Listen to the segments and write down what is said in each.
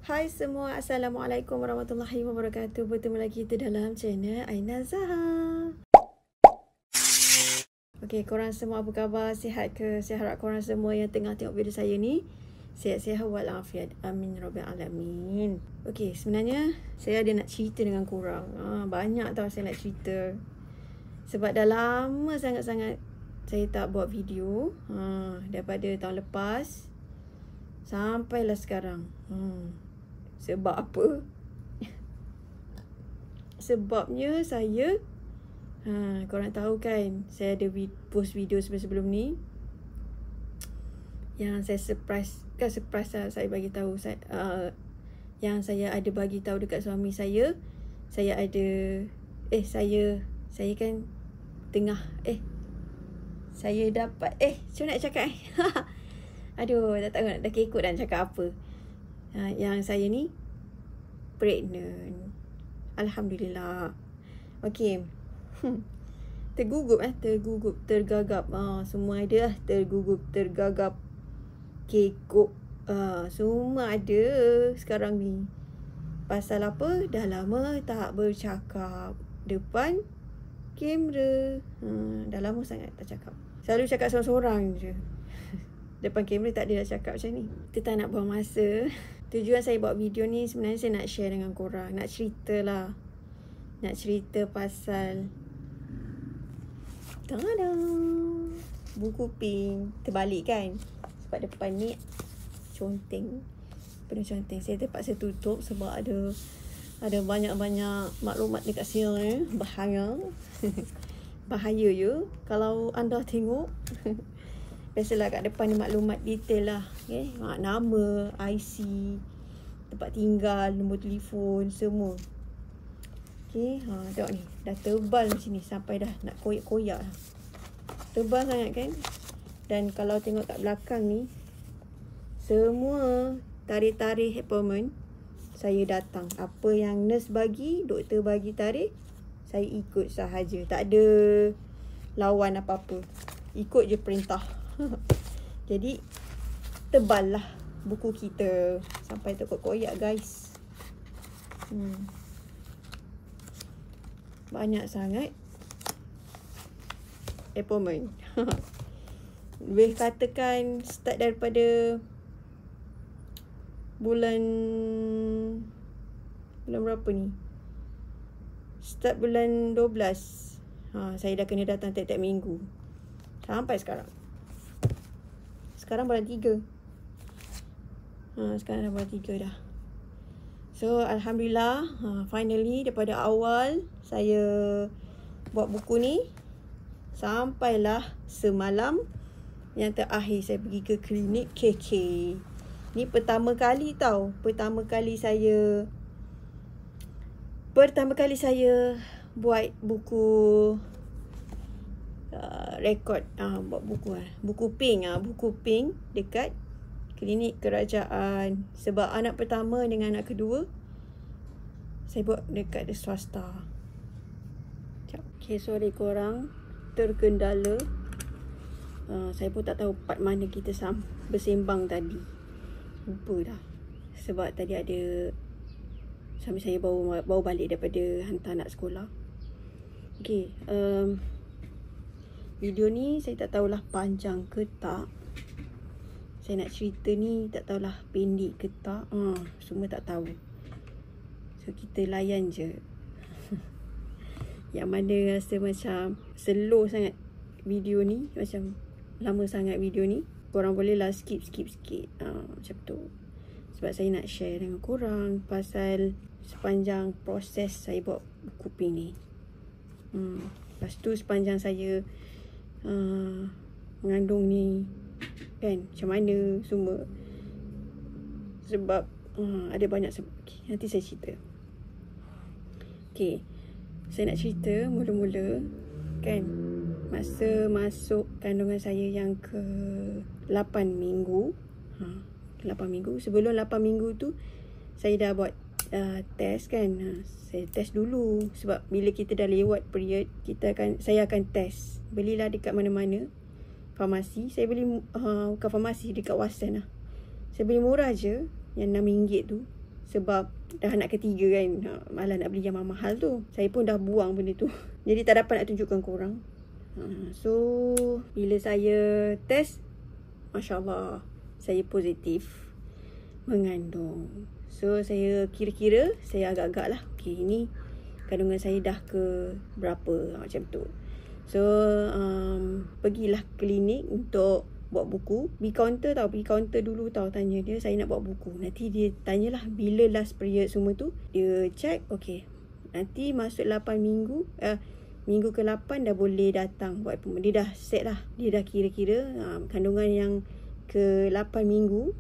Hai semua, Assalamualaikum warahmatullahi wabarakatuh. Bertemu lagi kita dalam channel Aina Zaha. Okey, korang semua apa khabar? Sihat ke? Saya harap korang semua yang tengah tengok video saya ni sihat-sihat walafiat. Amin rabbil alamin. Okey, sebenarnya saya ada nak cerita dengan korang. Banyak tau saya nak cerita. Sebab dah lama sangat-sangat saya tak buat video. Daripada tahun lepas sampailah sekarang. Sebab apa? Sebabnya saya korang tahu kan, saya ada post video sebelum ni yang saya surprise lah, saya bagi tahu yang saya ada bagi tahu dekat suami saya ada saya kan tengah saya dapat macam nak cakap aduh, tak tahu dah kekot dah cakap apa. Yang saya ni pregnant. Alhamdulillah. Okey. Tergagap. Semua ada lah. Tergugup, tergagap, kekok. Semua ada sekarang ni. Pasal apa? Dah lama tak bercakap depan kamera. Dah lama sangat tak cakap. Selalu cakap seorang-seorang je. Depan kamera tak ada nak cakap macam ni. Kita tak nak buang masa. Tujuan saya buat video ni sebenarnya saya nak share dengan korang. Nak cerita lah. Nak cerita pasal buku pink. Terbalik kan. Sebab depan ni conteng. Penuh conteng. Saya terpaksa tutup sebab ada banyak-banyak maklumat dekat sini. Bahaya. Bahaya ya. Kalau anda tengok. Biasalah kat depan ni maklumat detail lah. Okay? Nama, IC, tempat tinggal, nombor telefon, semua. Okay, tengok ni. Dah tebal macam ni. Sampai dah nak koyak-koyak lah. Tebal sangat kan. Dan kalau tengok kat belakang ni, semua tarikh-tarikh appointment saya datang. Apa yang nurse bagi, doktor bagi tarikh, saya ikut sahaja. Tak ada lawan apa-apa. Ikut je perintah. Jadi tebal lah buku kita. Sampai terkoyak guys. Banyak sangat appointment. Boleh katakan start daripada bulan berapa ni? Start bulan 12. Saya dah kena datang tiap-tiap minggu. Sampai sekarang. Sekarang bulan 3. Sekarang dah bulan 3 dah. So, Alhamdulillah. Finally, daripada awal saya buat buku ni. Sampailah semalam. Yang terakhir saya pergi ke klinik KK. Ni pertama kali tau. Pertama kali saya buat buku rekod buat buku pink dekat klinik kerajaan. Sebab anak pertama dengan anak kedua saya buat dekat swasta. Okay, sorry korang, terkendala. Saya pun tak tahu part mana kita bersembang tadi. Lupa dah. Sebab tadi ada suami saya bawa balik daripada hantar anak sekolah. Okay, video ni saya tak tahulah panjang ke tak. Saya nak cerita ni tak tahulah pendek ke tak. Semua tak tahu. So kita layan je. Yang mana rasa macam slow sangat video ni, macam lama sangat video ni, korang bolehlah skip sikit. Macam tu. Sebab saya nak share dengan korang pasal sepanjang proses saya buat buku pink ni. Lepas tu sepanjang saya mengandung ni kan, macam mana semua. Sebab ada banyak sebab. Okay, nanti saya cerita. Okay, saya nak cerita mula-mula kan, masa masuk kandungan saya yang ke 8 minggu. 8 minggu. Sebelum 8 minggu tu saya dah buat test kan. Saya test dulu. Sebab bila kita dah lewat period, saya akan test. Belilah dekat mana-mana farmasi. Saya beli bukan farmasi, dekat Wasan lah. Saya beli murah je, yang RM6 tu. Sebab dah anak ketiga kan, malah nak beli yang mahal tu. Saya pun dah buang benda tu. Jadi tak dapat nak tunjukkan korang. So bila saya test, Masya Allah, saya positif mengandung. So saya kira-kira, saya agak-agak lah, okay, ini kandungan saya dah ke berapa, macam tu. So pergilah klinik untuk buat buku. Pergi counter dulu tau, tanya dia saya nak buat buku. Nanti dia tanyalah bila last period semua tu. Dia check, okay, nanti masuk 8 minggu, minggu ke-8 dah boleh datang buat appointment. Dia dah set lah, dia dah kira-kira kandungan yang ke-8 minggu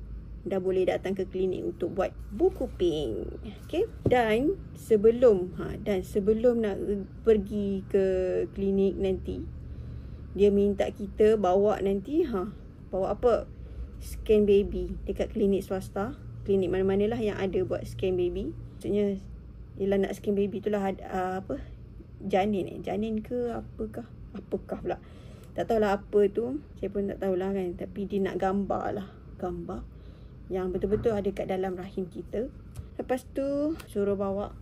dah boleh datang ke klinik untuk buat buku pink. Okay. Dan sebelum nak pergi ke klinik nanti, dia minta kita bawa nanti bawa apa? Scan baby dekat klinik swasta. Klinik mana-mana lah yang ada buat scan baby. Maksudnya ialah nak scan baby tu lah apa? Janin ke apakah pula. Tak tahulah apa tu. Saya pun tak tahulah kan. Tapi dia nak gambar yang betul-betul ada kat dalam rahim kita. Lepas tu suruh bawa.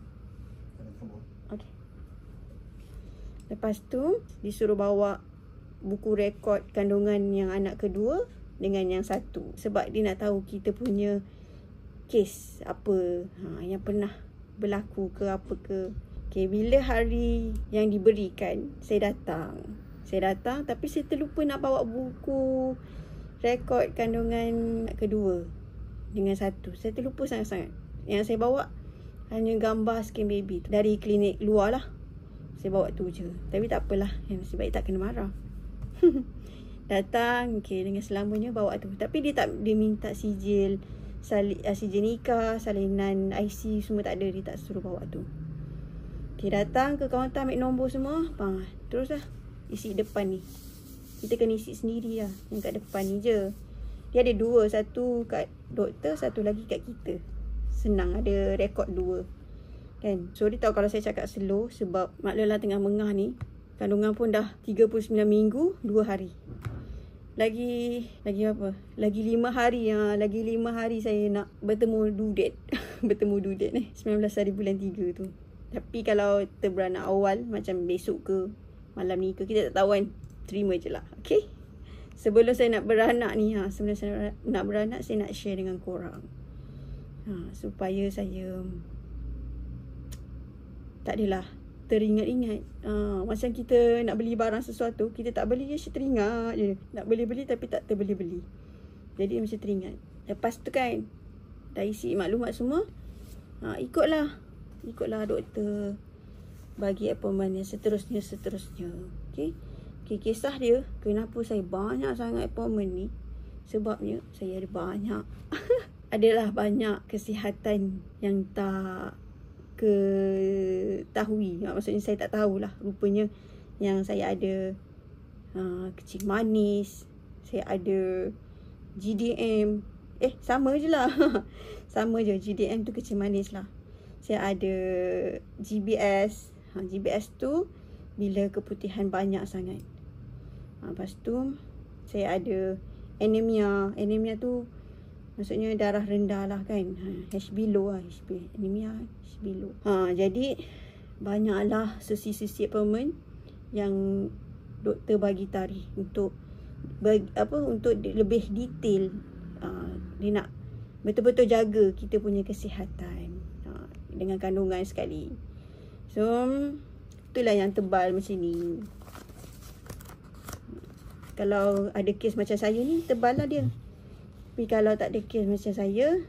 Okay. Lepas tu disuruh bawa buku rekod kandungan yang anak kedua dengan yang satu. Sebab dia nak tahu kita punya kes apa yang pernah berlaku ke apa ke. Okay, bila hari yang diberikan, saya datang tapi saya terlupa nak bawa buku rekod kandungan kedua dengan satu. Saya terlupa sangat-sangat. Yang saya bawa hanya gambar scan baby dari klinik luar lah. Saya bawa tu je. Tapi tak apalah, yang nasib baik tak kena marah. Datang, okay, dengan selamanya bawa tu. Tapi dia minta sijil nikah, salinan IC semua tak ada. Dia tak suruh bawa tu. Okay, datang ke kaunter ambil nombor semua. Terus lah isi depan ni. Kita kena isi sendiri lah. Yang kat depan ni je. Dia ada dua. Satu kat doktor, satu lagi kat kita. Senang, ada rekod dua. Kan? So dia tahu kalau saya cakap slow. Sebab Mak Lola tengah mengah ni. Kandungan pun dah 39 minggu 2 hari. Lagi apa? Lagi 5 hari. Lagi 5 hari saya nak bertemu due date ni. 19 hari bulan 3 tu. Tapi kalau terberanak awal, macam besok ke malam ni ke, kita tak tahu kan. Terima je lah. Okay. Sebelum saya nak beranak ni, sebelum saya nak beranak, saya nak share dengan korang. Supaya saya tak adalah teringat-ingat. Macam kita nak beli barang sesuatu, kita tak beli je, teringat je. Nak beli-beli tapi tak terbeli-beli. Jadi macam teringat. Lepas tu kan, dah isi maklumat semua, ikutlah doktor bagi appointment yang seterusnya. Okay. Kisah dia, kenapa saya banyak sangat appointment ni, sebabnya saya ada banyak adalah banyak kesihatan yang tak ketahui. Maksudnya saya tak tahulah. Rupanya yang saya ada kencing manis, saya ada GDM. Sama je lah. Sama je, GDM tu kencing manis lah. Saya ada GBS. GBS tu bila keputihan banyak sangat. Lepas tu saya ada anemia. Anemia tu maksudnya darah rendah lah kan. HB low lah. Anemia HB low. Jadi banyaklah sesi-sesi appointment yang doktor bagi tarikh untuk untuk lebih detail. Dia nak betul-betul jaga kita punya kesihatan dengan kandungan sekali. So itulah yang tebal macam ni. Kalau ada kes macam saya ni, tebal lah dia. Tapi kalau tak ada kes macam saya,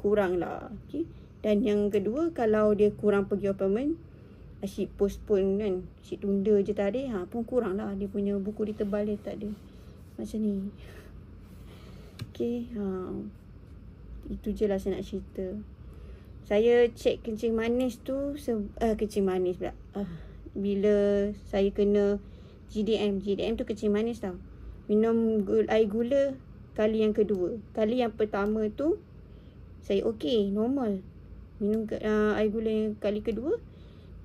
kurang lah. Okay? Dan yang kedua, kalau dia kurang pergi appointment, asyik postpone kan, asyik tunda je tadi, pun kurang lah. Dia punya buku dia tebal, dia tak ada macam ni. Okay, itu je lah saya nak cerita. Saya cek kencing manis tu, kencing manis pula. Bila saya kena GDM tu kencing manis tau. Minum air gula kali yang kedua. Kali yang pertama tu saya okey, normal. Minum air gula yang kali kedua,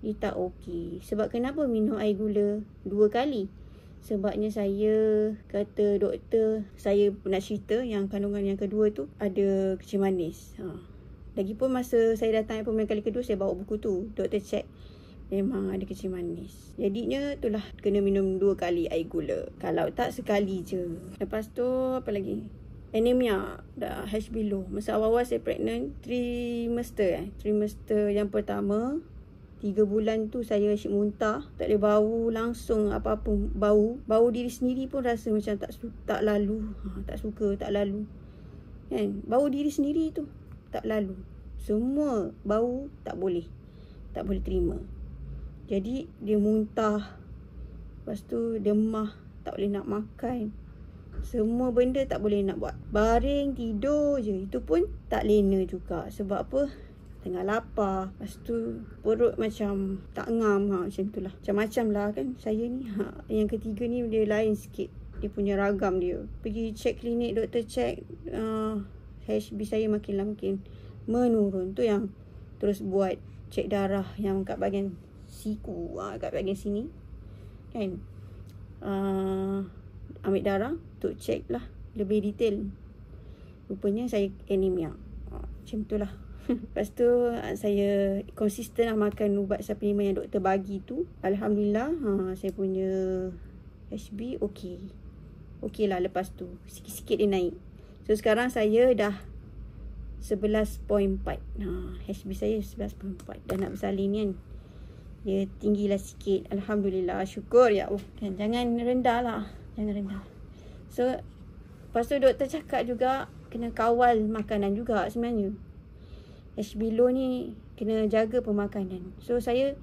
dia tak okey. Sebab kenapa minum air gula 2 kali? Sebabnya saya kata doktor, saya nak cerita yang kandungan yang kedua tu ada kencing manis. Lagipun masa saya datang appointment kali kedua, saya bawa buku tu. Doktor check, memang ada kencing manis. Jadinya itulah, kena minum 2 kali air gula. Kalau tak, sekali je. Lepas tu, apa lagi? Anemia, dah HB low. Masa awal-awal saya pregnant, trimester yang pertama, 3 bulan tu saya asyik muntah, tak boleh bau langsung apa-apa bau diri sendiri pun rasa macam tak lalu, tak suka, tak lalu. Kan? Bau diri sendiri tu tak lalu. Semua bau tak boleh terima. Jadi dia muntah. Lepas tu demah, tak boleh nak makan. Semua benda tak boleh nak buat. Baring, tidur je. Itu pun tak lena juga. Sebab apa? Tengah lapar. Lepas tu perut macam tak ngam. Macam tu lah. Macam-macam lah kan saya ni. Yang ketiga ni dia lain sikit. Dia punya ragam dia. Pergi check klinik, doktor check. HB saya makin lama makin menurun. Tu yang terus buat cek darah yang kat bahagian siku. Kat bahagian sini. Kan? Ambil darah untuk check lah lebih detail. Rupanya saya anemia. Macam tu lah. Lepas tu saya konsisten lah makan ubat suplemen yang doktor bagi tu. Alhamdulillah saya punya HB okey lah lepas tu. Sikit-sikit dia naik. So sekarang saya dah 11.4. HB saya 11.4. Dah nak bersalin kan. Dia tinggilah sikit. Alhamdulillah. Syukur ya Allah. Dan jangan rendah lah. Jangan rendah. So lepas tu doktor cakap juga kena kawal makanan juga sebenarnya. HB low ni kena jaga pemakanan. So saya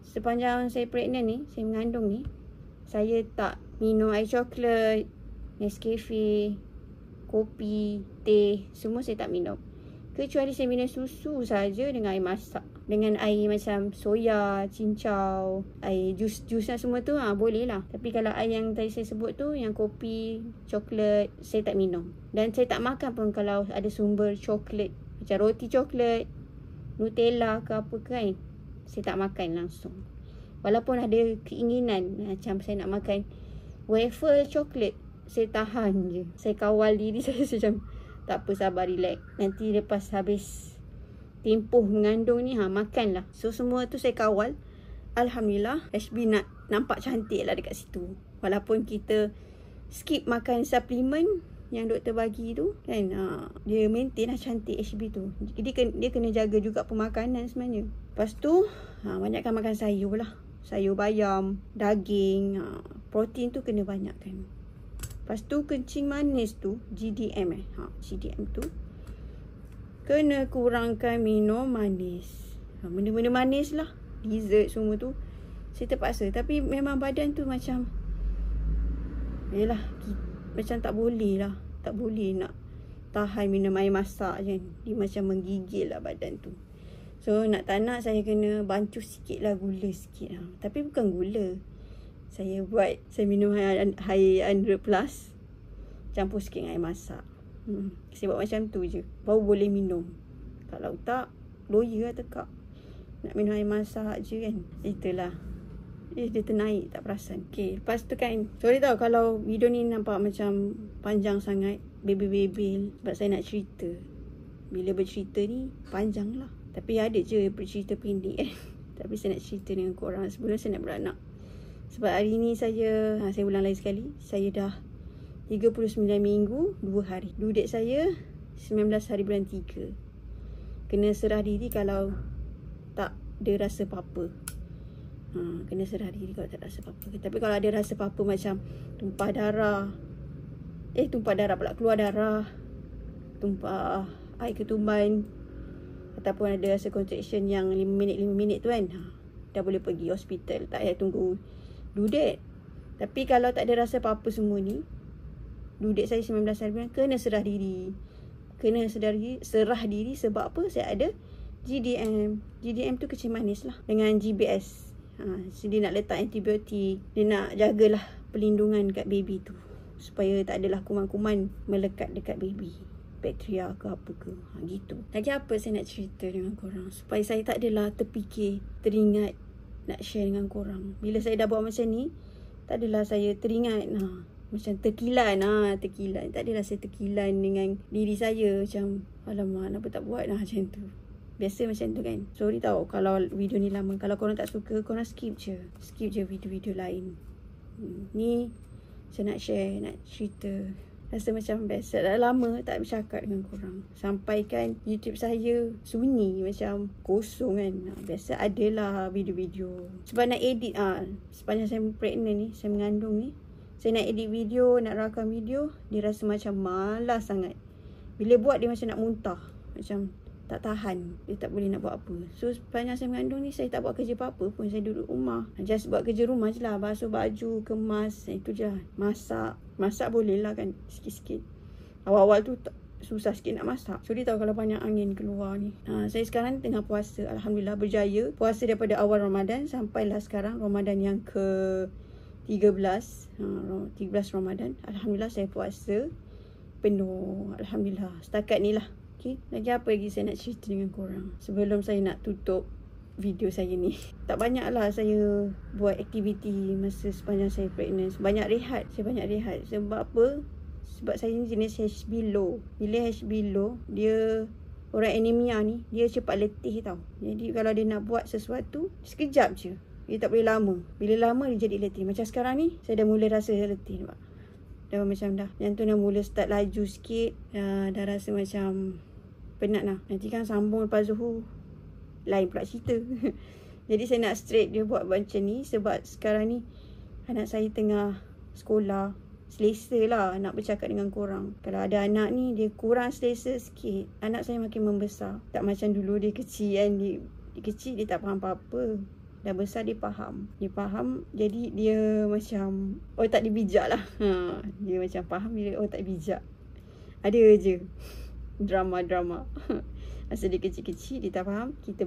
sepanjang saya pregnant ni, saya mengandung ni, saya tak minum air coklat, Nescafe, kopi, teh, semua saya tak minum. Kecuali saya minum susu saja dengan air masak. Dengan air macam soya, cincau, air jus-jus lah semua tu boleh lah. Tapi kalau air yang tadi saya sebut tu, yang kopi, coklat, saya tak minum. Dan saya tak makan pun kalau ada sumber coklat. Macam roti coklat, Nutella ke apa kan, saya tak makan langsung. Walaupun ada keinginan macam saya nak makan wafer coklat, saya tahan je. Saya kawal diri saya macam tak apa, sabar, relax. Nanti lepas habis tempoh mengandung ni makan lah. So semua tu saya kawal. Alhamdulillah HB nak nampak cantik lah dekat situ. Walaupun kita skip makan suplemen yang doktor bagi tu kan, dia maintain lah cantik HB tu. Jadi dia kena jaga juga pemakanan sebenarnya. Lepas tu banyakkan makan sayur lah. Sayur bayam, daging, protein tu kena banyakkan. Lepas tu kencing manis tu, GDM GDM tu kena kurangkan minum manis. Benda-benda manis lah, dessert semua tu saya terpaksa. Tapi memang badan tu macam yelah, macam tak boleh lah. Tak boleh nak tahan minum air masak je. Dia macam menggigil lah badan tu. So nak tak nak saya kena bancuh sikit lah, gula sikit lah. Tapi bukan gula. Saya minum high 100 plus, campur sikit dengan air masak. Saya buat macam tu je, baru boleh minum. Kalau tak, lawyer lah tekak. Nak minum air masak je kan. Itulah. Dia ternaik, tak perasan. Okay, lepas tu kan, sorry tau kalau video ni nampak macam panjang sangat, bebel-bebel, sebab saya nak cerita. Bila bercerita ni, panjang lah. Tapi ada je bercerita pendek kan. Tapi saya nak cerita dengan korang sebelum saya nak beranak. Sebab hari ni saya ulang lagi sekali, saya dah 39 minggu 2 hari. Due date saya 19 hari bulan 3. Kena serah diri kalau tak ada rasa apa-apa. Kena serah diri kalau tak rasa apa-apa. Tapi kalau ada rasa apa-apa macam tumpah darah pula, keluar darah, tumpah air ketumban, ataupun ada rasa contraction yang 5 minit tu kan, dah boleh pergi hospital. Tak payah tunggu due date. Tapi kalau tak ada rasa apa-apa semua ni, due date saya 19 hari bulan, kena serah diri. Serah diri sebab apa? Saya ada GDM. GDM tu kencing manis lah, dengan GBS. So dia nak letak antibiotik, dia nak jagalah perlindungan kat baby tu, supaya tak adalah kuman-kuman melekat dekat baby, bakteria ke apa ke, gitu. Lagi apa saya nak cerita dengan korang, supaya saya tak adalah terfikir, teringat nak share dengan korang. Bila saya dah buat macam ni, tak adalah saya teringat macam terkilan. Terkilan. Tak adalah saya terkilan dengan diri saya. Macam, alamak, kenapa tak buat macam tu. Biasa macam tu kan. Sorry tau kalau video ni lama. Kalau korang tak suka, korang skip je. Skip je video-video lain. Ni saya nak share, nak cerita. Rasa macam best. Dah lama tak bercakap dengan korang. Sampai kan YouTube saya sunyi, macam kosong kan. Biasa adalah video-video. Sebab nak edit sepanjang saya pregnant ni, saya mengandung ni, saya nak edit video, nak rakam video, dia rasa macam malas sangat. Bila buat dia macam nak muntah. Macam tak tahan. Dia tak boleh nak buat apa. So sepanjang saya mengandung ni, saya tak buat kerja apa-apa pun. Saya duduk rumah. Just buat kerja rumah je lah. Basuh baju, kemas. Itu je lah. Masak. Masak boleh lah kan. Sikit-sikit. Awal-awal tu susah sikit nak masak. So dia tahu kalau banyak angin keluar ni. Saya sekarang tengah puasa. Alhamdulillah berjaya. Puasa daripada awal Ramadan sampailah sekarang. Ramadan yang ke 13. 13 Ramadan. Alhamdulillah saya puasa penuh. Alhamdulillah. Setakat ni lah. Okay. Lagi apa lagi saya nak cerita dengan korang sebelum saya nak tutup video saya ni. Tak banyak lah saya buat aktiviti masa sepanjang saya pregnant. Banyak rehat. Saya banyak rehat. Sebab apa? Sebab saya ni jenis HB low. Bila HB low, dia orang anemia ni, dia cepat letih tau. Jadi kalau dia nak buat sesuatu, sekejap je. Dia tak boleh lama. Bila lama dia jadi letih. Macam sekarang ni, saya dah mula rasa letih nampak. Dah macam dah. Yang tu dah mula start laju sikit. Dah rasa macam penat lah. Nanti kan sambung lepas Zuhur, lain pula cerita. Jadi saya nak straight dia buat macam ni. Sebab sekarang ni anak saya tengah sekolah. Selesa lah nak bercakap dengan korang. Kalau ada anak ni, dia kurang selesa sikit. Anak saya makin membesar. Tak macam dulu dia kecil kan. Dia kecil dia tak faham apa-apa. Dah besar dia faham. Dia faham. Jadi dia macam tak dia bijak lah. Dia macam faham bila tak bijak. Ada je drama-drama. Masa dia kecil-kecil dia tak faham, kita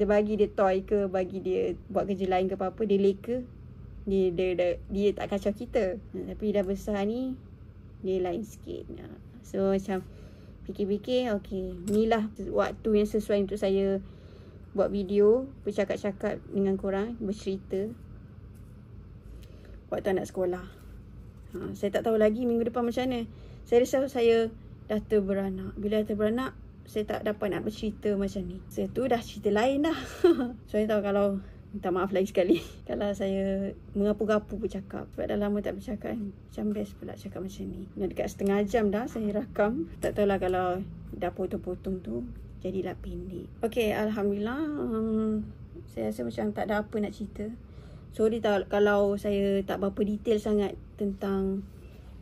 bagi dia toy ke, bagi dia buat kerja lain ke apa-apa, dia leka, dia tak kacau kita. Tapi dah besar ni dia lain sikit. So macam fikir-fikir, okey, inilah waktu yang sesuai untuk saya buat video, bercakap-cakap dengan korang, bercerita waktu anak sekolah. Saya tak tahu lagi minggu depan macam mana. Saya risau saya dah terberanak. Bila dah terberanak, saya tak dapat nak bercerita macam ni. Saya tu dah cerita lain dah. Saya tahu kalau, minta maaf lagi sekali, kalau saya mengapu-gapu bercakap. Sebab dah lama tak bercakap kan. Macam best pula cakap macam ni. Dah dekat setengah jam dah saya rakam. Tak tahulah kalau dah potong-potong tu, jadilah pendek. Okay, Alhamdulillah. Saya rasa macam tak ada apa nak cerita. Sorry tahu kalau saya tak berapa detail sangat tentang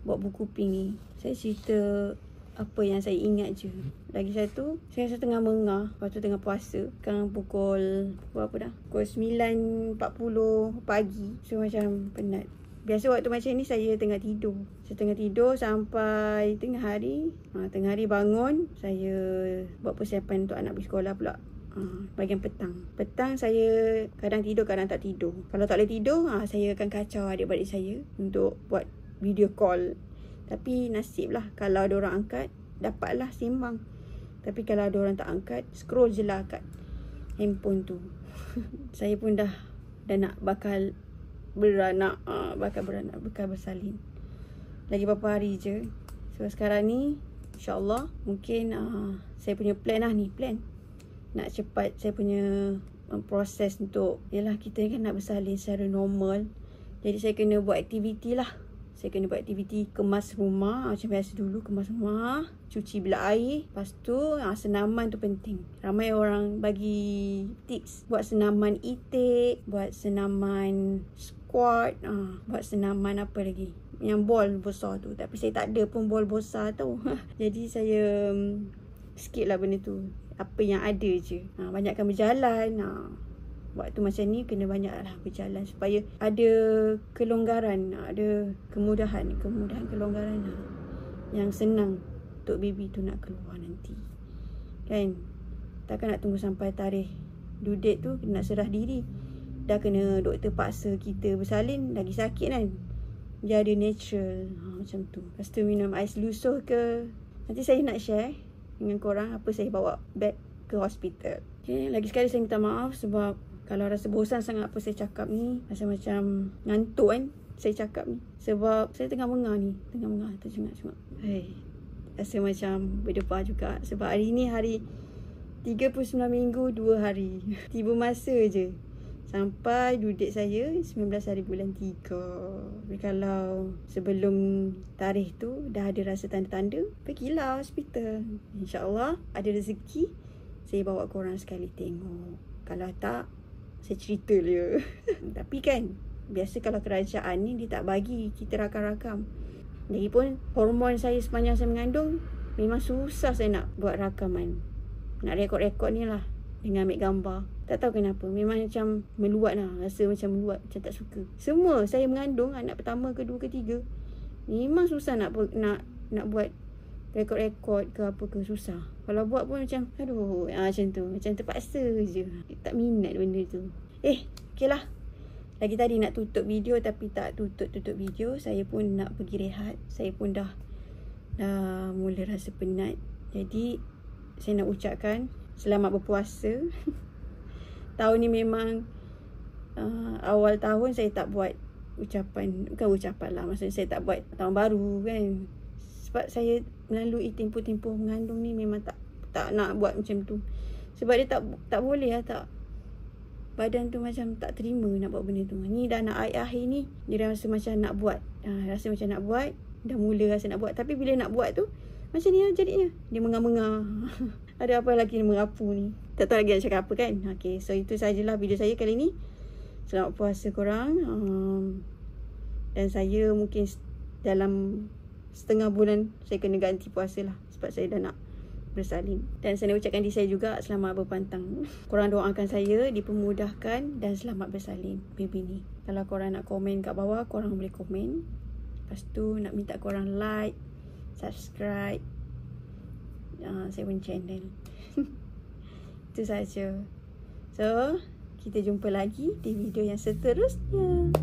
buat buku pink ni. Saya cerita apa yang saya ingat je. Lagi satu, saya rasa tengah mengah. Lepas tu tengah puasa. Sekarang pukul apa dah? Pukul 9.40 pagi. So macam penat. Biasa waktu macam ni saya tengah tidur. Saya tengah tidur sampai tengah hari. Tengah hari bangun. Saya buat persiapan untuk anak pergi sekolah pula. Bahagian petang. Petang saya kadang tidur, kadang tak tidur. Kalau tak boleh tidur, saya akan kacau adik-adik saya untuk buat video call. Tapi nasib lah, kalau ada orang angkat, dapatlah sembang. Tapi kalau ada orang tak angkat, scroll je lah kat handphone tu. Saya pun dah nak bakal beranak, bakal bersalin. Lagi beberapa hari je. So sekarang ni, insyaAllah, mungkin saya punya plan lah ni, plan. Nak cepat saya punya proses untuk, yelah kita kan nak bersalin secara normal. Jadi saya kena buat aktiviti lah. Saya kena buat aktiviti kemas rumah. Macam biasa dulu, kemas rumah, cuci bilik air. Lepas tu, senaman tu penting. Ramai orang bagi tips. Buat senaman itik, buat senaman squat, buat senaman apa lagi, yang ball besar tu. Tapi saya tak ada pun ball besar tu. Jadi saya skip lah benda tu. Apa yang ada je. Banyakkan berjalan. Waktu macam ni kena banyaklah berjalan supaya ada kelonggaran, ada kelonggaran yang senang untuk baby tu nak keluar nanti. Kan? Takkan nak tunggu sampai tarikh due date tu nak serah diri. Dah kena doktor paksa kita bersalin, lagi sakit kan. Jadi natural macam tu. Lepas tu minum ais lusuh ke. Nanti saya nak share dengan korang apa saya bawa back ke hospital. Okay, lagi sekali saya minta maaf sebab kalau rasa bosan sangat apa saya cakap ni, rasa macam ngantuk kan. saya cakap ni. Sebab saya tengah mengah ni. Tercungap-cungap. Rasa macam berdebar juga. Sebab hari ni hari 39 minggu 2 hari. Tiba masa je sampai due date saya 19 hari bulan 3. Tapi kalau sebelum tarikh tu dah ada rasa tanda-tanda, pergilah hospital. InsyaAllah ada rezeki, saya bawa korang sekali tengok. Kalau tak, saya cerita dia. Tapi kan, biasa kalau kerajaan ni dia tak bagi kita rakam-rakam. Lagipun hormon saya sepanjang saya mengandung, memang susah saya nak buat rakaman. Nak rekod-rekod ni lah dengan ambil gambar. Tak tahu kenapa, memang macam meluat lah. Rasa macam meluat, macam tak suka. Semua saya mengandung anak pertama, kedua, ketiga, memang susah nak buat rekod-rekod ke apa ke, susah. Kalau buat pun macam aduh, macam tu, macam terpaksa je. Tak minat benda tu. Okay lah. Lagi tadi nak tutup video tapi tak tutup video. Saya pun nak pergi rehat. Saya pun dah mula rasa penat. Jadi saya nak ucapkan selamat berpuasa. Tahun ni memang awal tahun saya tak buat ucapan. Bukan ucapan lah, maksudnya saya tak buat tahun baru kan. Sebab saya melalui tempoh-tempoh mengandung ni memang tak nak buat macam tu. Sebab dia tak boleh lah, tak. Badan tu macam tak terima nak buat benda tu. Ni dah nak akhir ni, dia rasa macam nak buat. Rasa macam nak buat. Dah mula rasa nak buat. Tapi bila nak buat tu, macam ni lah jadinya. Dia mengah-mengah. Ada apa lagi yang mengapu ni. Tak tahu lagi nak cakap apa kan. Okay, so itu sajalah video saya kali ni. Selamat puasa korang. Dan saya mungkin dalam setengah bulan saya kena ganti puasa lah. Sebab saya dah nak bersalin. Dan saya nak ucapkan diri saya juga selamat berpantang. Korang doakan saya dipermudahkan dan selamat bersalin baby ni. Kalau korang nak komen kat bawah, korang boleh komen. Lepas tu nak minta korang like, subscribe saya pun channel. Itu saja. So kita jumpa lagi di video yang seterusnya.